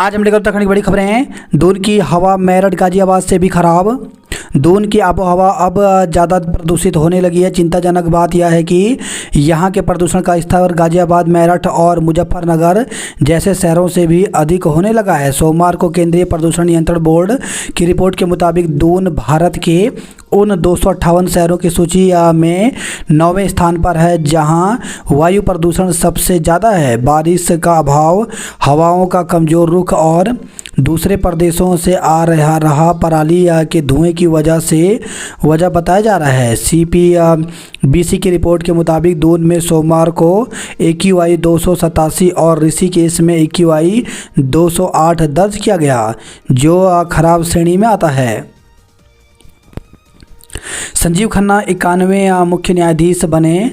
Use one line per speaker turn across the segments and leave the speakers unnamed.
आज हम लेकर उत्तराखंड की बड़ी खबरें हैं। दून की हवा मेरठ गाजियाबाद से भी खराब। दून की आबोहवा अब ज़्यादा प्रदूषित होने लगी है। चिंताजनक बात यह है कि यहाँ के प्रदूषण का स्तर गाजियाबाद, मेरठ और मुजफ्फरनगर जैसे शहरों से भी अधिक होने लगा है। सोमवार को केंद्रीय प्रदूषण नियंत्रण बोर्ड की रिपोर्ट के मुताबिक दून भारत के उन 258 शहरों की सूची में 9वें स्थान पर है जहां वायु प्रदूषण सबसे ज़्यादा है। बारिश का अभाव, हवाओं का कमज़ोर रुख और दूसरे प्रदेशों से आ रहा पराली के धुएं की वजह बताया जा रहा है। CPBC की रिपोर्ट के मुताबिक दून में सोमवार को AQI 287 और ऋषिकेश में AQI 208 दर्ज किया गया, जो खराब श्रेणी में आता है। संजीव खन्ना 91वें मुख्य न्यायाधीश बने।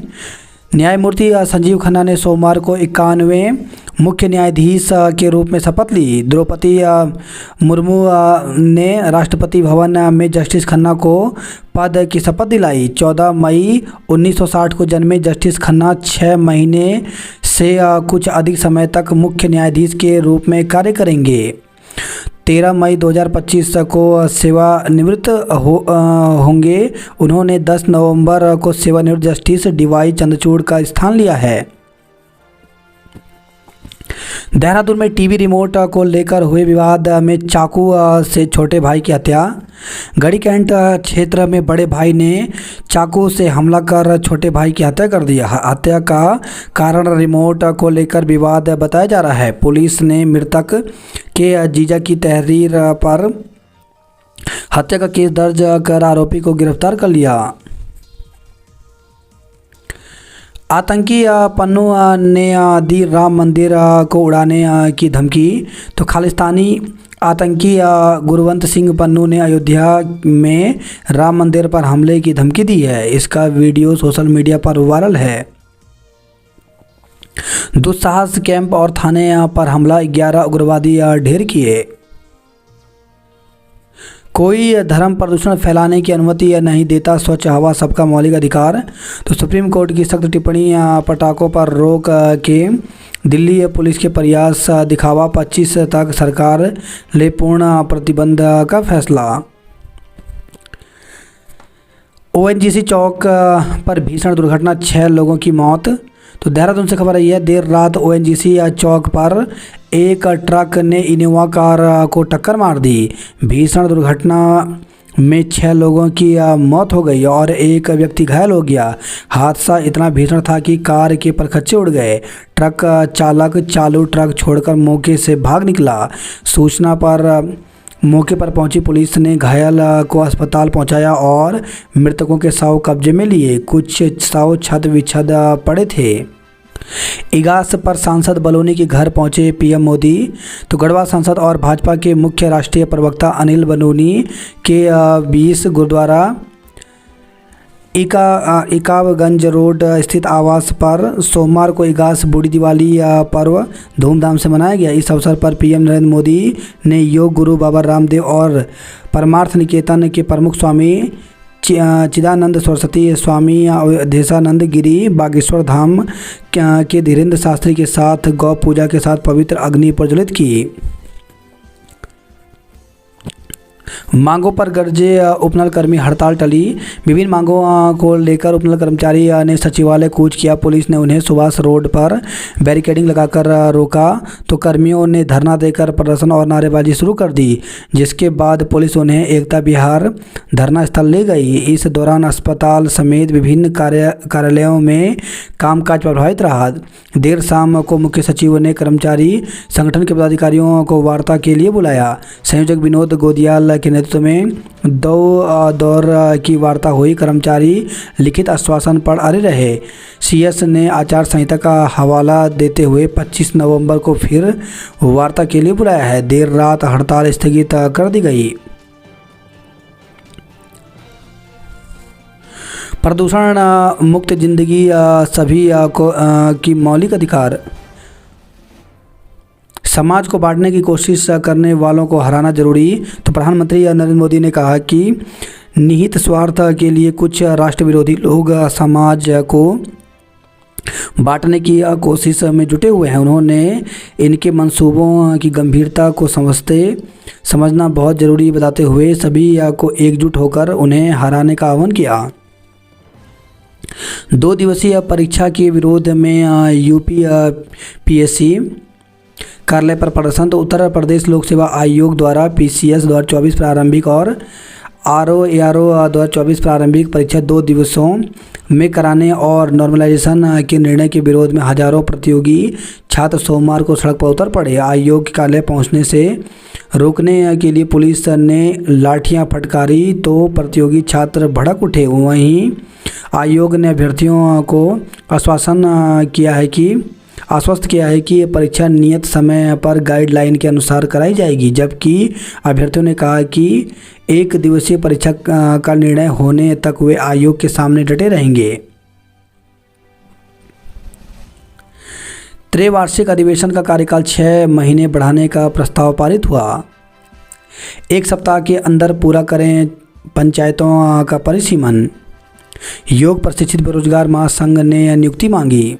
न्यायमूर्ति संजीव खन्ना ने सोमवार को 91वें मुख्य न्यायाधीश के रूप में शपथ ली। द्रौपदी मुर्मू ने राष्ट्रपति भवन में जस्टिस खन्ना को पद की शपथ दिलाई। 14 मई 1960 को जन्मे जस्टिस खन्ना 6 महीने से कुछ अधिक समय तक मुख्य न्यायाधीश के रूप में कार्य करेंगे। 13 मई 2025 को सेवानिवृत्त होंगे। उन्होंने 10 नवंबर को सेवानिवृत्त जस्टिस DY चंद्रचूड़ का स्थान लिया है। देहरादून में टीवी रिमोट को लेकर हुए विवाद में चाकू से छोटे भाई की हत्या। गढ़ी कैंट क्षेत्र में बड़े भाई ने चाकू से हमला कर छोटे भाई की हत्या कर दिया। हत्या का कारण रिमोट को लेकर विवाद बताया जा रहा है। पुलिस ने मृतक के जीजा की तहरीर पर हत्या का केस दर्ज कर आरोपी को गिरफ्तार कर लिया। आतंकी पन्नू ने दी राम मंदिर को उड़ाने की धमकी। तो खालिस्तानी आतंकी गुरवंत सिंह पन्नू ने अयोध्या में राम मंदिर पर हमले की धमकी दी है। इसका वीडियो सोशल मीडिया पर वायरल है। दुस्साहस कैंप और थाने पर हमला, 11 उग्रवादी ढेर किए। कोई धर्म प्रदूषण फैलाने की अनुमति नहीं देता, स्वच्छ हवा सबका मौलिक अधिकार। तो सुप्रीम कोर्ट की सख्त टिप्पणी, पटाखों पर रोक के दिल्ली पुलिस के प्रयास दिखावा। 25 तक सरकार ले पूर्ण प्रतिबंध का फैसला। ONGC चौक पर भीषण दुर्घटना, 6 लोगों की मौत। तो देहरादून से खबर आई है, देर रात ONGC चौक पर एक ट्रक ने इनोवा कार को टक्कर मार दी। भीषण दुर्घटना में 6 लोगों की मौत हो गई और एक व्यक्ति घायल हो गया। हादसा इतना भीषण था कि कार के परखच्चे उड़ गए। ट्रक चालक चालू ट्रक छोड़कर मौके से भाग निकला। सूचना पर मौके पर पहुंची पुलिस ने घायल को अस्पताल पहुंचाया और मृतकों के शव कब्जे में लिए। कुछ शव छत विछद पड़े थे। इगास पर सांसद बलूनी के घर पहुंचे PM मोदी। तो गढ़वा सांसद और भाजपा के मुख्य राष्ट्रीय प्रवक्ता अनिल बलूनी के 20 गुरुद्वारा इकाबगंज रोड स्थित आवास पर सोमवार को इगास बूढ़ी दिवाली पर्व धूमधाम से मनाया गया। इस अवसर पर PM नरेंद्र मोदी ने योग गुरु बाबा रामदेव और परमार्थ निकेतन के प्रमुख स्वामी चिदानंद सरस्वती स्वामी देशानंद गिरी बागेश्वर धाम के धीरेन्द्र शास्त्री के साथ गौ पूजा के साथ पवित्र अग्नि प्रज्वलित की। मांगों पर गरजे उपनल कर्मी, हड़ताल टली। विभिन्न मांगों को लेकर उपनल कर्मचारी ने सचिवालय कूच किया। पुलिस ने उन्हें सुभाष रोड पर बैरिकेडिंग लगाकर रोका। तो कर्मियों ने धरना देकर प्रदर्शन और नारेबाजी शुरू कर दी, जिसके बाद पुलिस उन्हें एकता विहार धरना स्थल ले गई। इस दौरान अस्पताल समेत विभिन्न कार्यालयों में कामकाज प्रभावित रहा। देर शाम को मुख्य सचिव ने कर्मचारी संगठन के पदाधिकारियों को वार्ता के लिए बुलाया। संयोजक विनोद गोदियाल के नेतृत्व में 2 दौर की वार्ता हुई। कर्मचारी लिखित आश्वासन पर अड़े रहे। CS ने आचार संहिता का हवाला देते हुए 25 नवंबर को फिर वार्ता के लिए बुलाया है। देर रात हड़ताल स्थगित कर दी गई। प्रदूषण मुक्त जिंदगी सभी की मौलिक अधिकार। समाज को बांटने की कोशिश करने वालों को हराना जरूरी। तो प्रधानमंत्री नरेंद्र मोदी ने कहा कि निहित स्वार्थ के लिए कुछ राष्ट्र विरोधी लोग समाज को बांटने की कोशिश में जुटे हुए हैं। उन्होंने इनके मंसूबों की गंभीरता को समझना बहुत ज़रूरी बताते हुए सभी को एकजुट होकर उन्हें हराने का आह्वान किया। 2 दिवसीय परीक्षा के विरोध में यूपी पीएससी कार्यालय पर प्रदर्शन। तो उत्तर प्रदेश लोक सेवा आयोग द्वारा पीसीएस 2024 प्रारंभिक और आरओ 2024 प्रारंभिक परीक्षा 2 दिवसों में कराने और नॉर्मलाइजेशन के निर्णय के विरोध में हजारों प्रतियोगी छात्र सोमवार को सड़क पर उतर पड़े। आयोग के कार्यालय पहुंचने से रोकने के लिए पुलिस ने लाठियां फटकारी तो प्रतियोगी छात्र भड़क उठे। वहीं आयोग ने अभ्यर्थियों को आश्वस्त किया है कि परीक्षा नियत समय पर गाइडलाइन के अनुसार कराई जाएगी, जबकि अभ्यर्थियों ने कहा कि 1 दिवसीय परीक्षा का निर्णय होने तक वे आयोग के सामने डटे रहेंगे। त्रैवार्षिक अधिवेशन का कार्यकाल 6 महीने बढ़ाने का प्रस्ताव पारित हुआ। 1 सप्ताह के अंदर पूरा करें पंचायतों का परिसीमन। योग प्रशिक्षित बेरोजगार महासंघ ने नियुक्ति मांगी।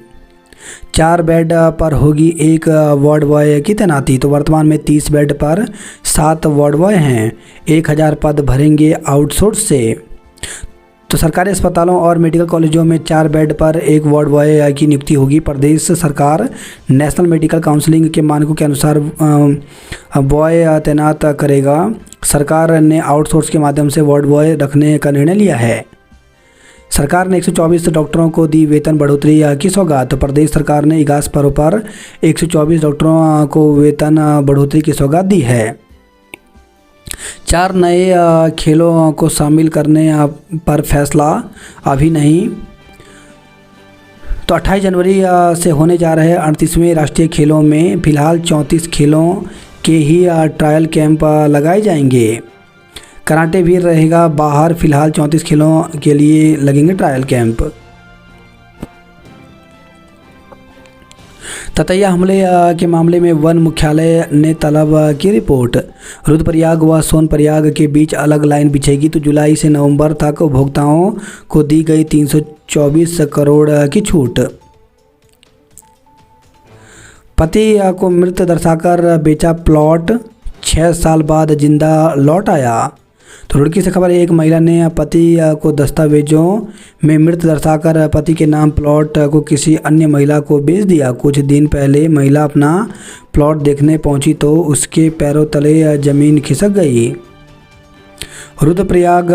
4 बेड पर होगी 1 वार्ड बॉय की तैनाती। तो वर्तमान में 30 बेड पर 7 वार्ड बॉय हैं। 1000 पद भरेंगे आउटसोर्स से। तो सरकारी अस्पतालों और मेडिकल कॉलेजों में 4 बेड पर 1 वार्ड बॉय की नियुक्ति होगी। प्रदेश सरकार नेशनल मेडिकल काउंसिलिंग के मानकों के अनुसार बॉय तैनात करेगा। सरकार ने आउटसोर्स के माध्यम से वार्ड बॉय रखने का निर्णय लिया है। सरकार ने 124 डॉक्टरों को दी वेतन बढ़ोतरी की सौगात। प्रदेश सरकार ने इगास पर्व पर 124 डॉक्टरों को वेतन बढ़ोतरी की सौगात दी है। 4 नए खेलों को शामिल करने पर फैसला अभी नहीं। तो 28 जनवरी से होने जा रहे 38वें राष्ट्रीय खेलों में फिलहाल 34 खेलों के ही ट्रायल कैंप लगाए जाएंगे। कराटे भी रहेगा बाहर। फिलहाल 34 खेलों के लिए लगेंगे ट्रायल कैंप। ततैया हमले के मामले में वन मुख्यालय ने तलब की रिपोर्ट। रुद्रप्रयाग व सोनप्रयाग के बीच अलग लाइन बिछेगी। तो जुलाई से नवंबर तक उपभोक्ताओं को दी गई 324 करोड़ की छूट। पति को मृत दर्शाकर बेचा प्लॉट, 6 साल बाद जिंदा लौट आया। तो रुड़की से खबर है, एक महिला ने पति को दस्तावेजों में मृत दर्शाकर पति के नाम प्लॉट को किसी अन्य महिला को बेच दिया। कुछ दिन पहले महिला अपना प्लॉट देखने पहुंची तो उसके पैरों तले जमीन खिसक गई। रुद्रप्रयाग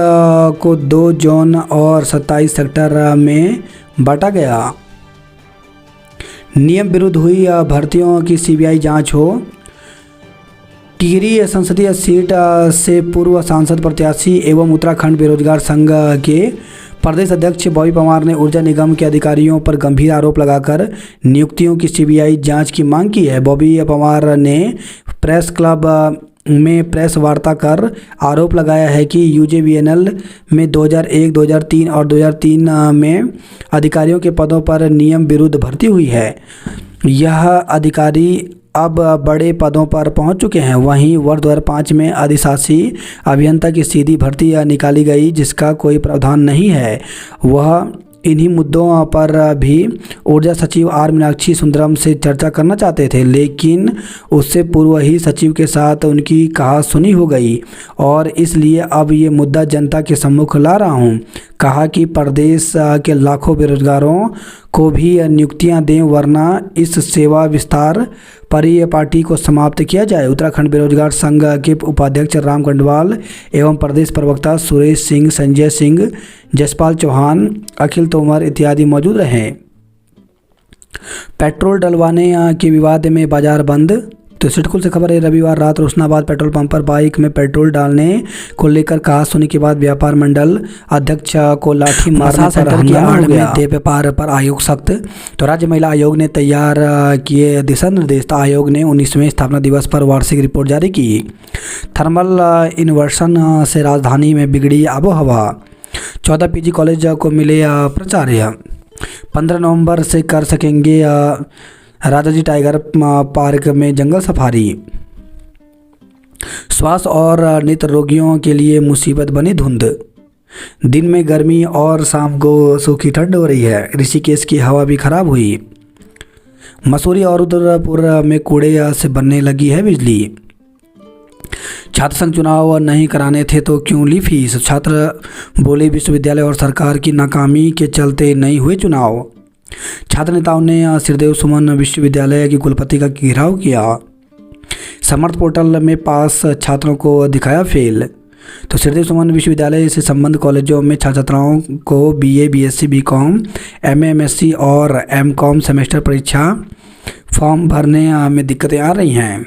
को 2 जोन और 27 सेक्टर में बांटा गया। नियम विरुद्ध हुई भर्तियों की सीबीआई जांच हो। टिहरी संसदीय सीट से पूर्व सांसद प्रत्याशी एवं उत्तराखंड बेरोजगार संघ के प्रदेश अध्यक्ष बॉबी पवार ने ऊर्जा निगम के अधिकारियों पर गंभीर आरोप लगाकर नियुक्तियों की सीबीआई जांच की मांग की है। बॉबी पवार ने प्रेस क्लब में प्रेस वार्ता कर आरोप लगाया है कि यूजेवीएनएल में 2001, 2003 और 2003 में अधिकारियों के पदों पर नियम विरुद्ध भर्ती हुई है। यह अधिकारी अब बड़े पदों पर पहुंच चुके हैं। वहीं वर्ष 2005 में अधिशासी अभियंता की सीधी भर्ती निकाली गई, जिसका कोई प्रावधान नहीं है। वह इन्हीं मुद्दों पर भी ऊर्जा सचिव आर मीनाक्षी सुंदरम से चर्चा करना चाहते थे, लेकिन उससे पूर्व ही सचिव के साथ उनकी कहासुनी हो गई और इसलिए अब ये मुद्दा जनता के सम्मुख ला रहा हूँ। कहा कि प्रदेश के लाखों बेरोजगारों को भी नियुक्तियां दें, वरना इस सेवा विस्तार पार्टी को समाप्त किया जाए। उत्तराखंड बेरोजगार संघ के उपाध्यक्ष राम गंडवाल एवं प्रदेश प्रवक्ता सुरेश सिंह, संजय सिंह, जसपाल चौहान, अखिल तोमर इत्यादि मौजूद रहे। पेट्रोल डलवाने के विवाद में बाजार बंद। तो सिडकुल से खबर है, रविवार रात रोशनाबाद पेट्रोल पंप पर बाइक में पेट्रोल डालने को लेकर कहासुनी के बाद व्यापार मंडल अध्यक्ष को लाठी मारने पर हंगामा हो गया। देह व्यापार पर आयोग सख्त। तो राज्य महिला आयोग ने तैयार किए दिशा निर्देश। आयोग ने 19वें स्थापना दिवस पर वार्षिक रिपोर्ट जारी की। थर्मल इन्वर्सन से राजधानी में बिगड़ी आबोहवा। 14 पीजी कॉलेज को मिले प्राचार्य। 15 नवंबर से कर सकेंगे राजाजी टाइगर पार्क में जंगल सफारी। श्वास और नेत्र रोगियों के लिए मुसीबत बनी धुंध। दिन में गर्मी और शाम को सूखी ठंड हो रही है। ऋषिकेश की हवा भी खराब हुई। मसूरी और रुद्रपुर में कूड़े से बनने लगी है बिजली। छात्र संघ चुनाव नहीं कराने थे तो क्यों ली फीस। छात्र बोले विश्वविद्यालय और सरकार की नाकामी के चलते नहीं हुए चुनाव। छात्र नेताओं ने श्रीदेव सुमन विश्वविद्यालय की कुलपति का घेराव किया। समर्थ पोर्टल में पास छात्रों को दिखाया फेल। तो श्रीदेव सुमन विश्वविद्यालय से संबंध कॉलेजों में छात्र छात्राओं को BA, BSc, BCom, MA, MSc और एमकॉम सेमेस्टर परीक्षा फॉर्म भरने में दिक्कतें आ रही हैं।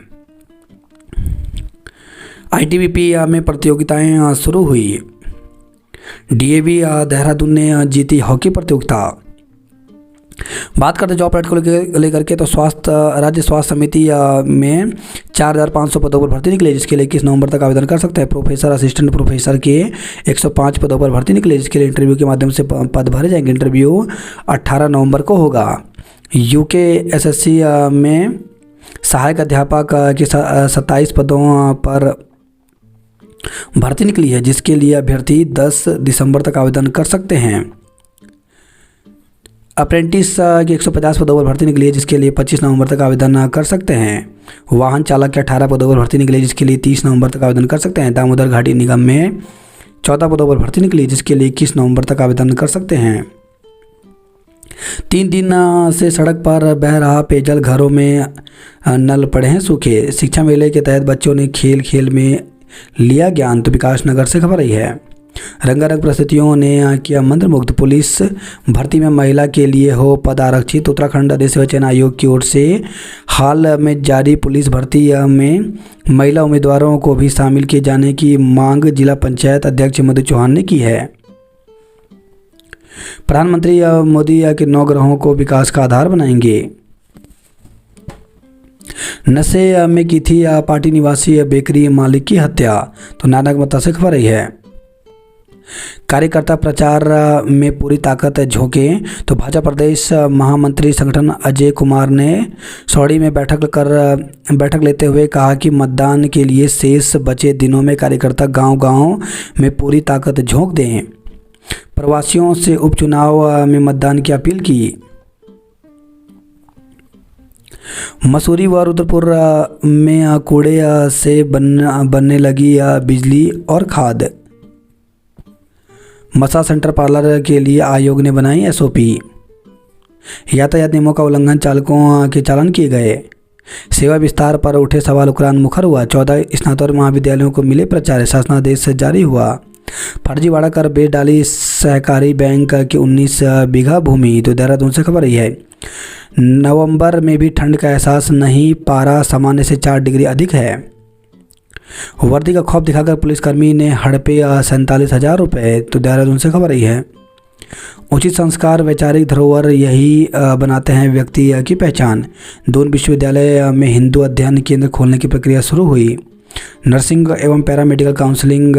आईटीबीपी में प्रतियोगिताएं शुरू हुई। डीएवी देहरादून ने जीती हॉकी प्रतियोगिता। बात करते जॉब अपडेट को लेकर के, तो राज्य स्वास्थ्य समिति में 4,500 पदों पर भर्ती निकली, जिसके लिए 21 नवंबर तक आवेदन कर सकते हैं। प्रोफेसर, असिस्टेंट प्रोफेसर के 105 पदों पर भर्ती निकली, जिसके लिए इंटरव्यू के माध्यम से पद भरे जाएंगे। इंटरव्यू 18 नवंबर को होगा। यूके एसएससी में सहायक अध्यापक के 27 पदों पर भर्ती निकली है, जिसके लिए अभ्यर्थी 10 दिसंबर तक आवेदन कर सकते हैं। अप्रेंटिस की 150 पदों पर भर्ती निकली है, जिसके लिए 25 नवंबर तक आवेदन कर सकते हैं। वाहन चालक के 18 पदों पर भर्ती निकली है, जिसके लिए 30 नवंबर तक आवेदन कर सकते हैं। दामोदर घाटी निगम में 14 पदों पर भर्ती निकली, जिसके लिए 21 नवंबर तक आवेदन कर सकते हैं। 3 दिन से सड़क पर बह रहा पेयजल, घरों में नल पड़े हैं सूखे। शिक्षा मेले के तहत बच्चों ने खेल खेल में लिया ज्ञान। तो विकास नगर से खबर आई है। रंगारंग परिस्थितियों ने किया मंत्रमुग्ध। पुलिस भर्ती में महिला के लिए हो पद आरक्षित। उत्तराखंड अधिसूचना चयन आयोग की ओर से हाल में जारी पुलिस भर्ती में महिला उम्मीदवारों को भी शामिल किए जाने की मांग जिला पंचायत अध्यक्ष मधु चौहान ने की है। प्रधानमंत्री मोदी के 9 ग्रहों को विकास का आधार बनाएंगे। नशे में की थी पार्टी निवासी बेकरी मालिक की हत्या। तो नानक मत्ता से खबर आई है। कार्यकर्ता प्रचार में पूरी ताकत झोंके। तो भाजपा प्रदेश महामंत्री संगठन अजय कुमार ने सौड़ी में बैठक लेते हुए कहा कि मतदान के लिए शेष बचे दिनों में कार्यकर्ता गांव-गांव में पूरी ताकत झोंक दें। प्रवासियों से उपचुनाव में मतदान की अपील की। मसूरी व रुद्रपुर में कूड़े से बनने लगी बिजली और खाद। मसाज सेंटर पार्लर के लिए आयोग ने बनाई एसओपी। यातायात नियमों का उल्लंघन, चालकों के चालान किए गए। सेवा विस्तार पर उठे सवाल उकरान मुखर हुआ। 14 स्नातक महाविद्यालयों को मिले प्राचार्य, शासनादेश से जारी हुआ। फर्जीवाड़ा कर बेच डाली सहकारी बैंक की 19 बीघा भूमि। तो देहरादून से खबर आई है। नवंबर में भी ठंड का एहसास नहीं, पारा सामान्य से 4 डिग्री अधिक है। वर्दी का खौफ दिखाकर पुलिसकर्मी ने हड़पे 47,000 रुपये। तो देहरादून से खबर आई है। उचित संस्कार, वैचारिक धरोहर यही बनाते हैं व्यक्ति की पहचान। दून विश्वविद्यालय में हिंदू अध्ययन केंद्र खोलने की प्रक्रिया शुरू हुई। नर्सिंग एवं पैरामेडिकल काउंसलिंग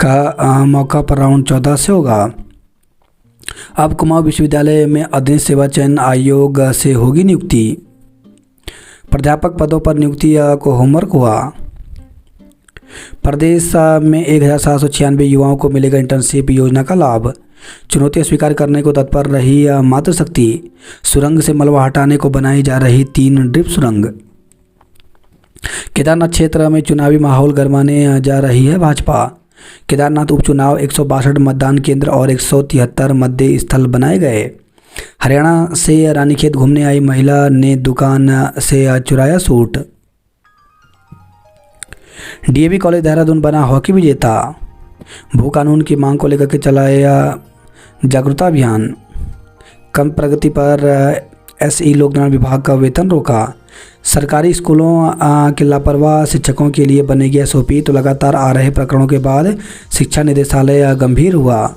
का मौका पर राउंड 14 से होगा। अब कुमाऊं विश्वविद्यालय में अधीन सेवा चयन आयोग से होगी नियुक्ति। प्राध्यापक पदों पर नियुक्ति को होमवर्क हुआ। प्रदेश में 1,796 युवाओं को मिलेगा इंटर्नशिप योजना का लाभ। चुनौतियां स्वीकार करने को तत्पर रही मातृशक्ति। सुरंग से मलबा हटाने को बनाई जा रही 3 ड्रिप सुरंग। केदारनाथ क्षेत्र में चुनावी माहौल गरमाने जा रही है भाजपा। केदारनाथ उपचुनाव 162 मतदान केंद्र और 173 मतदेय स्थल बनाए गए। हरियाणा से रानीखेत घूमने आई महिला ने दुकान से चुराया सूट। डीएवी कॉलेज देहरादून बना हॉकी विजेता। भू कानून की मांग को लेकर के चलाया जागरूकता अभियान। कम प्रगति पर एसई लोक निर्माण विभाग का वेतन रोका। सरकारी स्कूलों के लापरवाह शिक्षकों के लिए बनेगी एसओपी। तो लगातार आ रहे प्रकरणों के बाद शिक्षा निदेशालय गंभीर हुआ।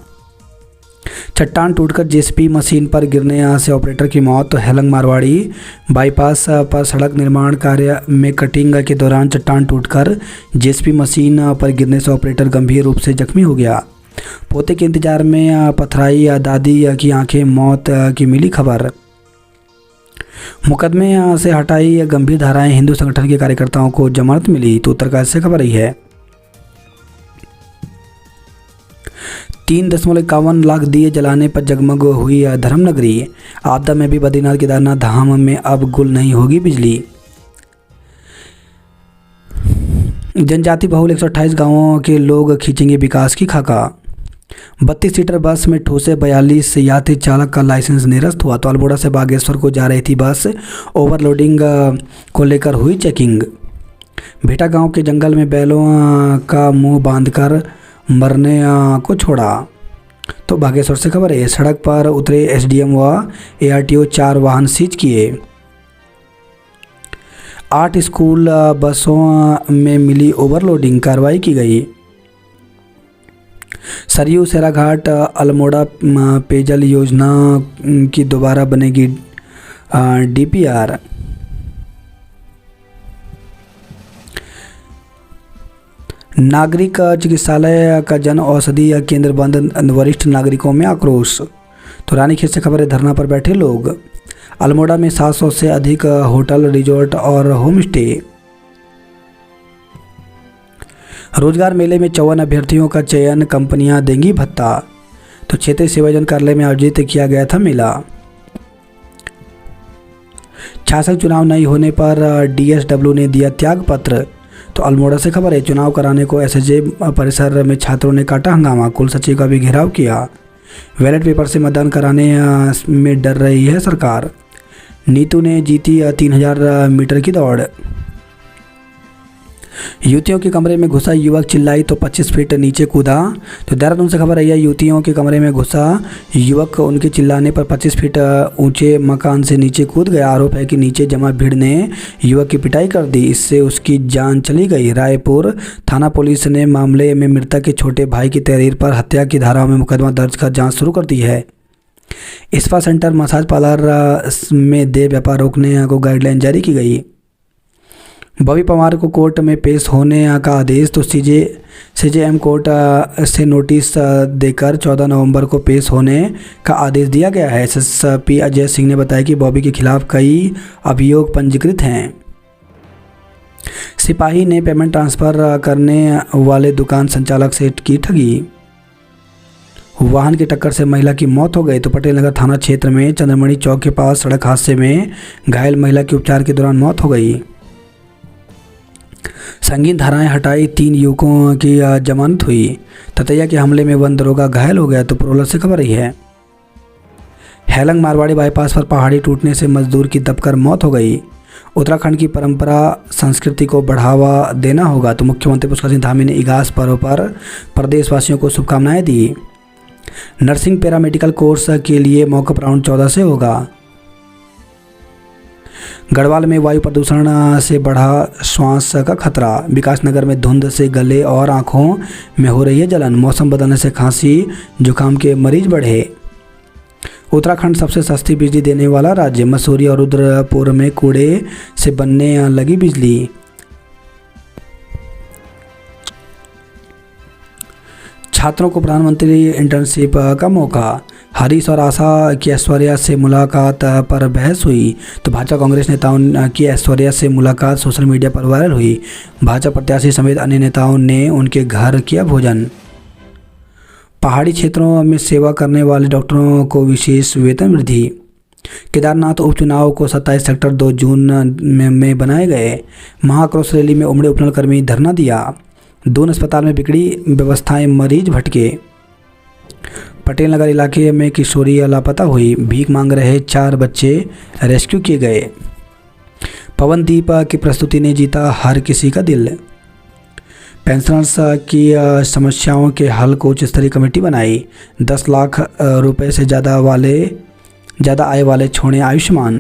चट्टान टूटकर जेसीबी मशीन पर गिरने से ऑपरेटर की मौत। तो हेलंग मारवाड़ी बाईपास पर सड़क निर्माण कार्य में कटिंग के दौरान चट्टान टूटकर जेसीबी मशीन पर गिरने से ऑपरेटर गंभीर रूप से जख्मी हो गया। पोते के इंतजार में पथराई दादी की आंखें, मौत की मिली खबर। मुकदमे से हटाई गंभीर धाराएं, हिंदू संगठन के कार्यकर्ताओं को जमानत मिली। तो उत्तरकाशी से खबर आई है। 3.51 लाख दिए जलाने पर जगमग हुई धर्मनगरी। आपदा में भी बद्रीनाथ केदारनाथ धाम में अब गुल नहीं होगी बिजली। जनजाति बहुल 128 गांवों के लोग खींचेंगे विकास की खाका। 32 सीटर बस में ठूसे 42 यात्री, चालक का लाइसेंस निरस्त हुआ। तो अल्मोड़ा से बागेश्वर को जा रही थी बस, ओवरलोडिंग को लेकर हुई चेकिंग। भेटा गांव के जंगल में बैलों का मुंह बांधकर मरने को छोड़ा। तो बागेश्वर से खबर है। सड़क पर उतरे एसडीएम व एआरटीओ, 4 वाहन सीज किए। 8 स्कूल बसों में मिली ओवरलोडिंग, कार्रवाई की गई। सरयू सैराघाट अल्मोड़ा पेयजल योजना की दोबारा बनेगी डीपीआर। नागरिक चिकित्सालय का जन औषधि केंद्र बंद, वरिष्ठ नागरिकों में आक्रोश। तो रानीखेत से खबर है। धरना पर बैठे लोग। अल्मोड़ा में 700 से अधिक होटल, रिजॉर्ट और होम स्टे। रोजगार मेले में 54 अभ्यर्थियों का चयन, कंपनियां देंगी भत्ता। तो क्षेत्रीय सेवायोजन कार्यालय में आयोजित किया गया था मेला। शासक चुनाव नहीं होने पर डीएसडब्ल्यू ने दिया त्याग पत्र। तो अल्मोड़ा से खबर है। चुनाव कराने को एसएसजे परिसर में छात्रों ने काटा हंगामा, कुल सचिव का भी घेराव किया। बैलेट पेपर से मतदान कराने में डर रही है सरकार। नीतू ने जीती 3000 मीटर की दौड़। युवतियों के कमरे में घुसा युवक, चिल्लाई तो 25 फीट नीचे कूदा। तो देहरादून से खबर आई है। युवतियों के कमरे में घुसा युवक, उनके चिल्लाने पर 25 फीट ऊंचे मकान से नीचे कूद गया। आरोप है कि नीचे जमा भीड़ ने युवक की पिटाई कर दी, इससे उसकी जान चली गई। रायपुर थाना पुलिस ने मामले में मृतक के छोटे भाई की तहरीर पर हत्या की धाराओं में मुकदमा दर्ज कर जाँच शुरू कर दी है। स्पा सेंटर, मसाज पार्लर में देह व्यापार रोकने को गाइडलाइन जारी की गई। बॉबी पवार को कोर्ट में पेश होने का आदेश। तो सीजेएम कोर्ट से नोटिस देकर 14 नवंबर को पेश होने का आदेश दिया गया है। एसएसपी अजय सिंह ने बताया कि बॉबी के खिलाफ कई अभियोग पंजीकृत हैं। सिपाही ने पेमेंट ट्रांसफ़र करने वाले दुकान संचालक से की ठगी। वाहन की टक्कर से महिला की मौत हो गई। तो पटेल नगर थाना क्षेत्र में चंद्रमणि चौक के पास सड़क हादसे में घायल महिला की उपचार के दौरान मौत हो गई। संगीन धाराएं हटाई, 3 युवकों की जमानत हुई। ततैया के हमले में वन दरोगा घायल हो गया। तो प्रोलर से खबर रही है। हेलंग मारवाड़ी बाईपास पर पहाड़ी टूटने से मजदूर की दबकर मौत हो गई। उत्तराखंड की परंपरा संस्कृति को बढ़ावा देना होगा। तो मुख्यमंत्री पुष्कर सिंह धामी ने इगास पर्व पर प्रदेशवासियों को शुभकामनाएं दी। नर्सिंग पैरामेडिकल कोर्स के लिए मॉकअप राउंड 14 से होगा। गढ़वाल में वायु प्रदूषण से बढ़ा श्वास का खतरा। विकासनगर में धुंध से गले और आंखों में हो रही है जलन। मौसम बदलने से खांसी जुकाम के मरीज बढ़े। उत्तराखंड सबसे सस्ती बिजली देने वाला राज्य। मसूरी और रुद्रपुर में कूड़े से बनने लगी बिजली। छात्रों को प्रधानमंत्री इंटर्नशिप का मौका। हरीश और आशा की ऐश्वर्या से मुलाकात पर बहस हुई। तो भाजपा कांग्रेस नेताओं की ऐश्वर्या से मुलाकात सोशल मीडिया पर वायरल हुई। भाजपा प्रत्याशी समेत अन्य नेताओं ने उनके घर किया भोजन। पहाड़ी क्षेत्रों में सेवा करने वाले डॉक्टरों को विशेष वेतन वृद्धि। केदारनाथ उपचुनाव को 27 सेक्टर 2 जून में बनाए गए। महाक्रोश रैली में उमड़े उपनल कर्मी धरना दिया। दून अस्पताल में बिगड़ी व्यवस्थाएं, मरीज भटके। पटेल नगर इलाके में किशोरी लापता हुई। भीख मांग रहे 4 बच्चे रेस्क्यू किए गए। पवनदीप की प्रस्तुति ने जीता हर किसी का दिल। पेंशनर्स की समस्याओं के हल को उच्च स्तरीय कमेटी बनाई। 10 लाख रुपए से ज़्यादा आय वाले छोड़े आयुष्मान।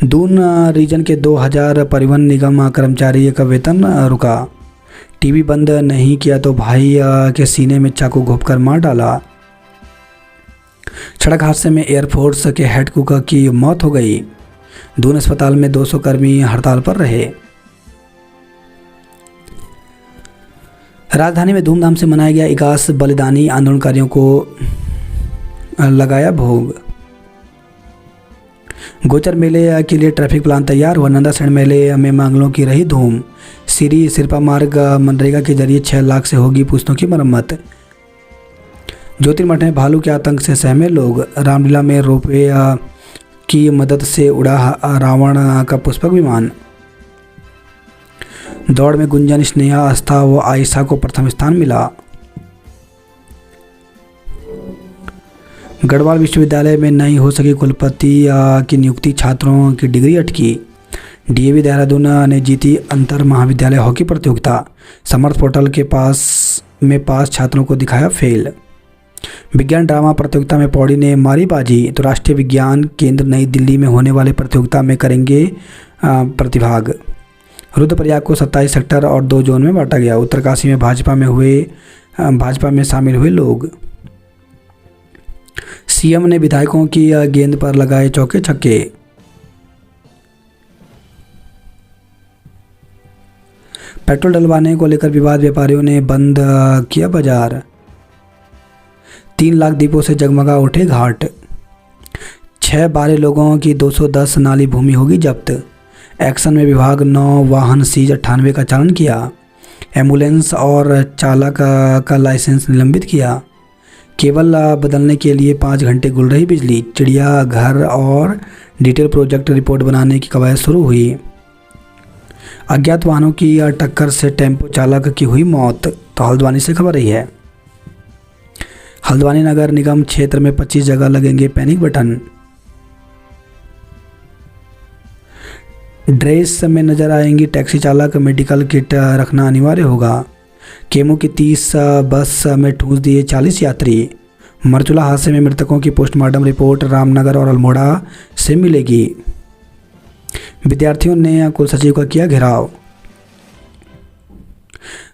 दून रीजन के 2000 परिवहन निगम कर्मचारी का वेतन रुका। टीवी बंद नहीं किया तो भाई के सीने में चाकू घोंपकर मार डाला। सड़क हादसे में एयरफोर्स के हेड कुक की मौत हो गई। दून अस्पताल में 200 कर्मी हड़ताल पर रहे। राजधानी में धूमधाम से मनाया गया इगास बलिदानी। आंदोलनकारियों को लगाया भोग। गोचर मेले के लिए ट्रैफिक प्लान तैयार हुआ। नंदासैण मेले में मांगलों की रही धूम। सिरपा मार्ग मनरेगा के जरिए 6 लाख से होगी पुस्तों की मरम्मत। ज्योतिर्मठ में भालू के आतंक से सहमे लोग। रामलीला में रोपवे की मदद से उड़ा रावण का पुष्पक विमान। दौड़ में गुंजन, स्नेहा, आस्था व आयशा को प्रथम स्थान मिला। गढ़वाल विश्वविद्यालय में नहीं हो सकी कुलपति की नियुक्ति, छात्रों की डिग्री अटकी। डीएवी देहरादून ने जीती अंतर महाविद्यालय हॉकी प्रतियोगिता। समर्थ पोर्टल के पास छात्रों को दिखाया फेल। विज्ञान ड्रामा प्रतियोगिता में पौड़ी ने मारी बाजी। तो राष्ट्रीय विज्ञान केंद्र नई दिल्ली में होने वाले प्रतियोगिता में करेंगे प्रतिभाग। रुद्रप्रयाग को 27 सेक्टर और 2 जोन में बांटा गया। उत्तरकाशी में भाजपा में शामिल हुए लोग। सीएम ने विधायकों की गेंद पर लगाए चौके छक्के। पेट्रोल डलवाने को लेकर विवाद, व्यापारियों ने बंद किया बाजार। 3 लाख दीपों से जगमगा उठे घाट। 6 बारे लोगों की 210 नाली भूमि होगी जब्त। एक्शन में विभाग 9 वाहन सीज, 98 का चालान किया। एम्बुलेंस और चालक का लाइसेंस निलंबित किया। केबल बदलने के लिए 5 घंटे गुल रही बिजली। चिड़ियाघर और डिटेल प्रोजेक्ट रिपोर्ट बनाने की कवायद शुरू हुई। अज्ञात वाहनों की टक्कर से टेम्पो चालक की हुई मौत। तो हल्द्वानी से खबर रही है। हल्द्वानी नगर निगम क्षेत्र में 25 जगह लगेंगे पैनिक बटन। ड्रेस में नजर आएंगी टैक्सी चालक, मेडिकल किट रखना अनिवार्य होगा। केमू की 30 बस में ठूंस दिए 40 यात्री। मरचुला हादसे में मृतकों की पोस्टमार्टम रिपोर्ट रामनगर और अल्मोड़ा से मिलेगी। विद्यार्थियों ने कुल सचिव का किया घेराव।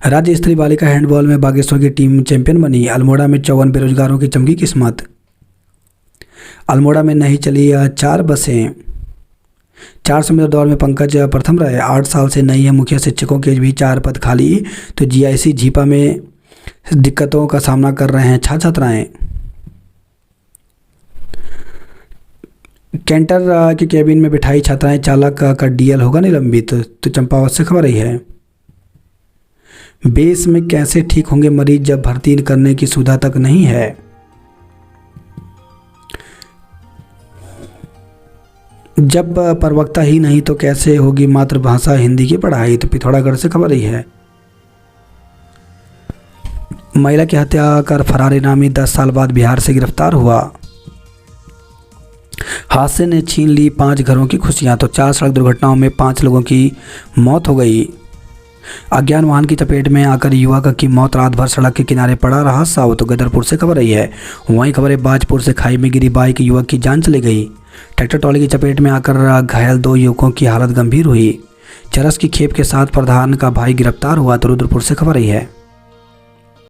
राज्य स्तरीय बालिका हैंडबॉल में बागेश्वर की टीम चैंपियन बनी। अल्मोड़ा में 54 बेरोजगारों की चमकी किस्मत। अल्मोड़ा में नहीं चली 4 बसें। 400 मीटर दौड़ में पंकज प्रथम रहे। 8 साल से नहीं है मुखिया शिक्षकों के भी 4 पद खाली। तो जीआईसी झीपा में दिक्कतों का सामना कर रहे हैं छात्र छात्राएं। कैंटर के कैबिन में बिठाई छात्राएं, चालक का डीएल होगा निलंबित। तो चंपावत से खबर रही है। बेस में कैसे ठीक होंगे मरीज जब भर्ती करने की सुविधा तक नहीं है। जब प्रवक्ता ही नहीं तो कैसे होगी मातृभाषा हिंदी की पढ़ाई। तो पिथौरागढ़ से खबर रही है। महिला की हत्या कर फरार इनामी 10 साल बाद बिहार से गिरफ्तार हुआ। हादसे ने छीन ली 5 घरों की खुशियां। तो 4 सड़क दुर्घटनाओं में 5 लोगों की मौत हो गई। अज्ञान वाहन की चपेट में आकर युवक की मौत, रात भर सड़क के किनारे पड़ा रहा शव। तो गदरपुर से खबर रही है। वहीं खबर है बाजपुर से खाई में गिरी बाइक, युवक की जान चली गई। ट्रैक्टर ट्रॉली की चपेट में आकर घायल 2 युवकों की हालत गंभीर हुई। चरस की खेप के साथ प्रधान का भाई गिरफ्तार हुआ। तो रुद्रपुर से खबर रही है।